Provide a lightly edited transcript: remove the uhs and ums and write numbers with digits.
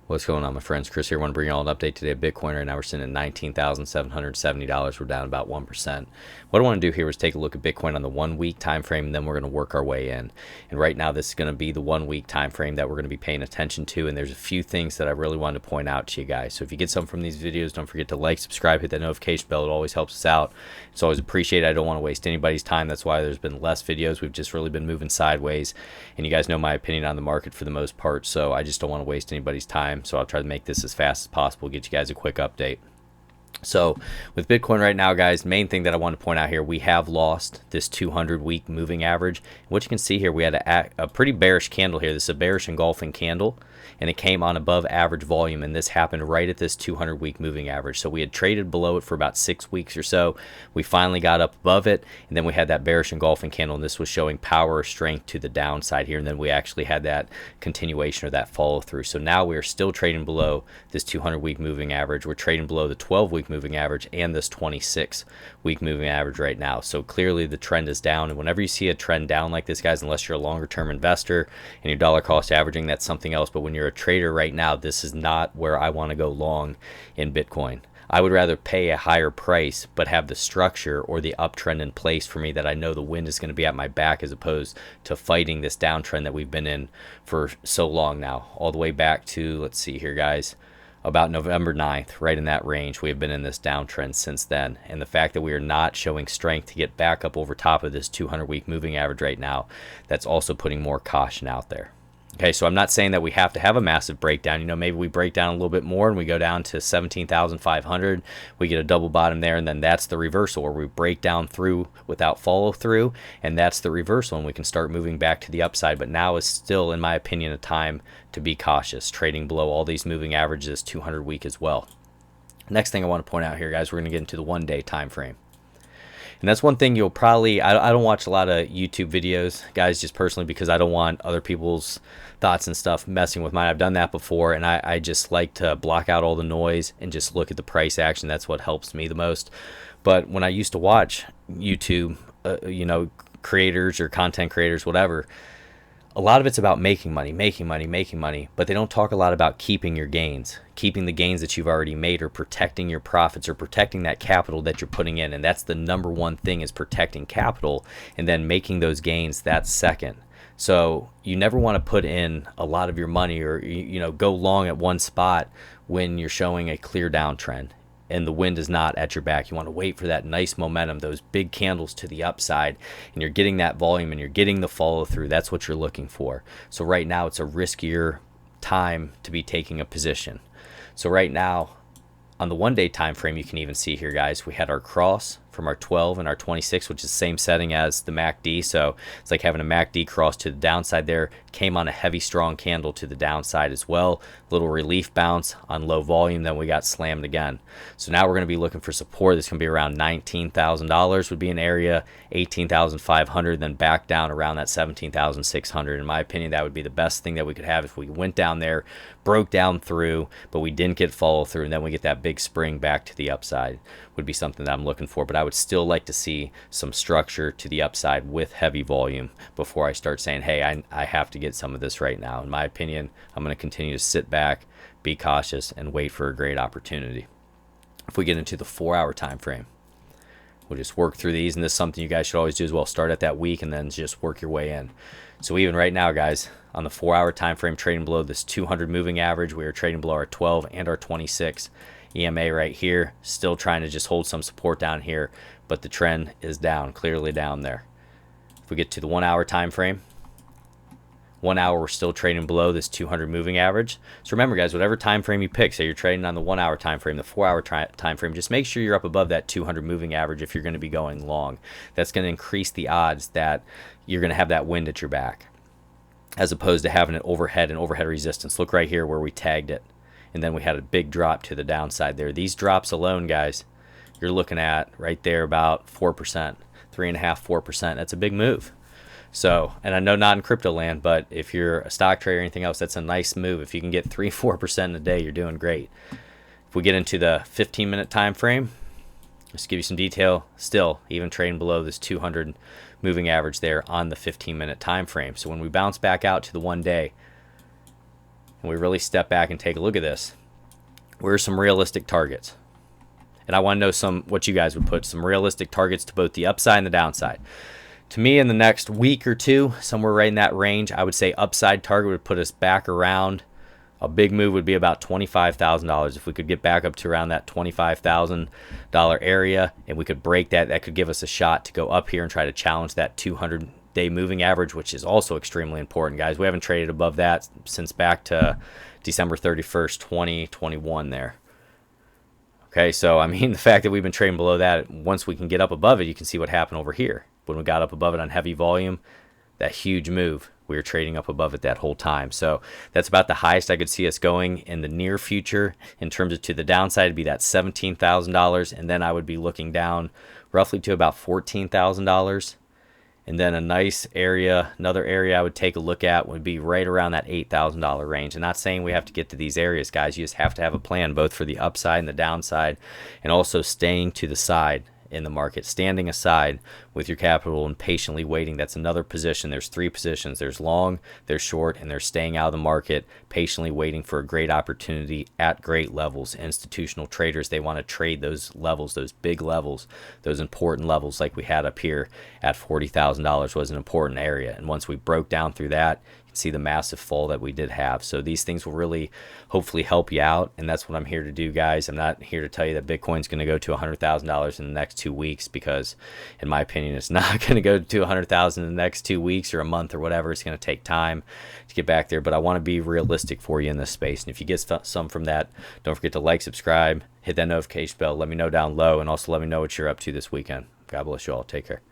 What's going on, my friends? Chris here. I want to bring you all an update today of Bitcoin. Right now, we're sitting at $19,770. We're down about 1%. What I want to do here is take a look at Bitcoin on the 1 week time frame, and then we're going to work our way in. And right now, this is going to be the 1 week time frame that we're going to be paying attention to. And there's a few things that I really wanted to point out to you guys. So if you get something from these videos, don't forget to like, subscribe, hit that notification bell. It always helps us out. It's always appreciated. I don't want to waste anybody's time. That's why there's been less videos. We've just really been moving sideways. And you guys know my opinion on the market for the most part. So I just don't want to waste anybody's time. So I'll try to make this as fast as possible, get you guys a quick update. So with Bitcoin right now, guys, main thing that I want to point out here, we have lost this 200-week moving average. What you can see here, we had a pretty bearish candle here. This is a bearish engulfing candle, and it came on above average volume, and this happened right at this 200-week moving average. So we had traded below it for about 6 weeks or so. We finally got up above it, and then we had that bearish engulfing candle, and this was showing power or strength to the downside here, and then we actually had that continuation or that follow through. So now we are still trading below this 200-week moving average. We're trading below the 12-week moving average and this 26-week moving average right now. So clearly the trend is down, and whenever you see a trend down like this, guys, unless you're a longer term investor and you're dollar cost averaging, that's something else. But when you're a trader right now, this is not where I want to go long in Bitcoin. I would rather pay a higher price but have the structure or the uptrend in place for me that I know the wind is going to be at my back, as opposed to fighting this downtrend that we've been in for so long now, all the way back to, let's see here, guys, about November 9th, right in that range. We have been in this downtrend since then. And the fact that we are not showing strength to get back up over top of this 200-week moving average right now, that's also putting more caution out there. Okay, so I'm not saying that we have to have a massive breakdown. You know, maybe we break down a little bit more and we go down to 17,500. We get a double bottom there, and then that's the reversal where we break down through without follow through, and that's the reversal, and we can start moving back to the upside. But now is still, in my opinion, a time to be cautious, trading below all these moving averages, 200 week as well. Next thing I want to point out here, guys, we're going to get into the 1 day time frame. And that's one thing you'll probably, I don't watch a lot of YouTube videos, guys, just personally, because I don't want other people's thoughts and stuff messing with mine. I've done that before, and I just like to block out all the noise and just look at the price action. That's what helps me the most. But when I used to watch YouTube, creators or content creators, whatever, a lot of it's about making money, but they don't talk a lot about keeping your gains, keeping the gains that you've already made, or protecting your profits, or protecting that capital that you're putting in. And that's the number one thing, is protecting capital, and then making those gains, that's second. So you never want to put in a lot of your money or, go long at one spot when you're showing a clear downtrend and the wind is not at your back. You want to wait for that nice momentum, those big candles to the upside, and you're getting that volume and you're getting the follow through. That's what you're looking for. So right now it's a riskier time to be taking a position. So right now on the 1 day time frame, you can even see here, guys, we had our cross from our 12 and our 26, which is the same setting as the MACD. So it's like having a MACD cross to the downside there. Came on a heavy, strong candle to the downside as well. Little relief bounce on low volume, then we got slammed again. So now we're going to be looking for support. This is going to be around $19,000 would be an area, 18,500, then back down around that 17,600. In my opinion, that would be the best thing that we could have if we went down there, broke down through, but we didn't get follow through, and then we get that big spring back to the upside. Would be something that I'm looking for. But I would still like to see some structure to the upside with heavy volume before I start saying, hey, I have to get some of this right now. In my opinion, I'm going to continue to sit back, be cautious, and wait for a great opportunity. If we get into the 4-hour time frame, we'll just work through these, and this is something you guys should always do as well. Start at that week and then just work your way in. So even right now, guys, on the 4-hour time frame, trading below this 200 moving average, we are trading below our 12 and our 26 EMA right here, still trying to just hold some support down here, but the trend is down, clearly down there. If we get to the 1-hour time frame, 1 hour, we're still trading below this 200 moving average. So remember, guys, whatever time frame you pick, say you're trading on the 1-hour time frame, the 4-hour time frame, just make sure you're up above that 200 moving average if you're going to be going long. That's going to increase the odds that you're going to have that wind at your back, as opposed to having an overhead and overhead resistance. Look right here where we tagged it, and then we had a big drop to the downside there. These drops alone, guys, you're looking at right there about 4%, 3.5%, 4%. That's a big move. So, and I know not in crypto land, but if you're a stock trader or anything else, that's a nice move. If you can get 3-4% in a day, you're doing great. If we get into the 15-minute time frame, just to give you some detail, still even trading below this 200 moving average there on the 15-minute time frame. So when we bounce back out to the 1 day, and we really step back and take a look at this, where are some realistic targets? And I want to know what you guys would put, some realistic targets to both the upside and the downside. To me, in the next week or two, somewhere right in that range, I would say upside target would put us back around. A big move would be about $25,000. If we could get back up to around that $25,000 area and we could break that, that could give us a shot to go up here and try to challenge that 200-day moving average, which is also extremely important, guys. We haven't traded above that since back to December 31st, 2021 there. Okay, so I mean, the fact that we've been trading below that, once we can get up above it, you can see what happened over here. When we got up above it on heavy volume, that huge move, we were trading up above it that whole time. So that's about the highest I could see us going in the near future. In terms of to the downside, it'd be that $17,000, and then I would be looking down roughly to about $14,000. And then a nice area, another area I would take a look at would be right around that $8,000 range. And not saying we have to get to these areas, guys. You just have to have a plan both for the upside and the downside, and also staying to the side in the market, standing aside with your capital and patiently waiting. That's another position. There's three positions. There's long, there's short, and there's staying out of the market, patiently waiting for a great opportunity at great levels. Institutional traders, they want to trade those levels, those big levels, those important levels like we had up here at $40,000 was an important area. And once we broke down through that, see the massive fall that we did have. So these things will really hopefully help you out, and that's what I'm here to do, guys. I'm not here to tell you that Bitcoin's going to go to $100,000 in the next 2 weeks, because in my opinion it's not going to go to $100,000 in the next 2 weeks or a month or whatever. It's going to take time to get back there, but I want to be realistic for you in this space. And if you get some from that, don't forget to like, subscribe, hit that notification bell, let me know down low, and also let me know what you're up to this weekend. God bless you all. Take care.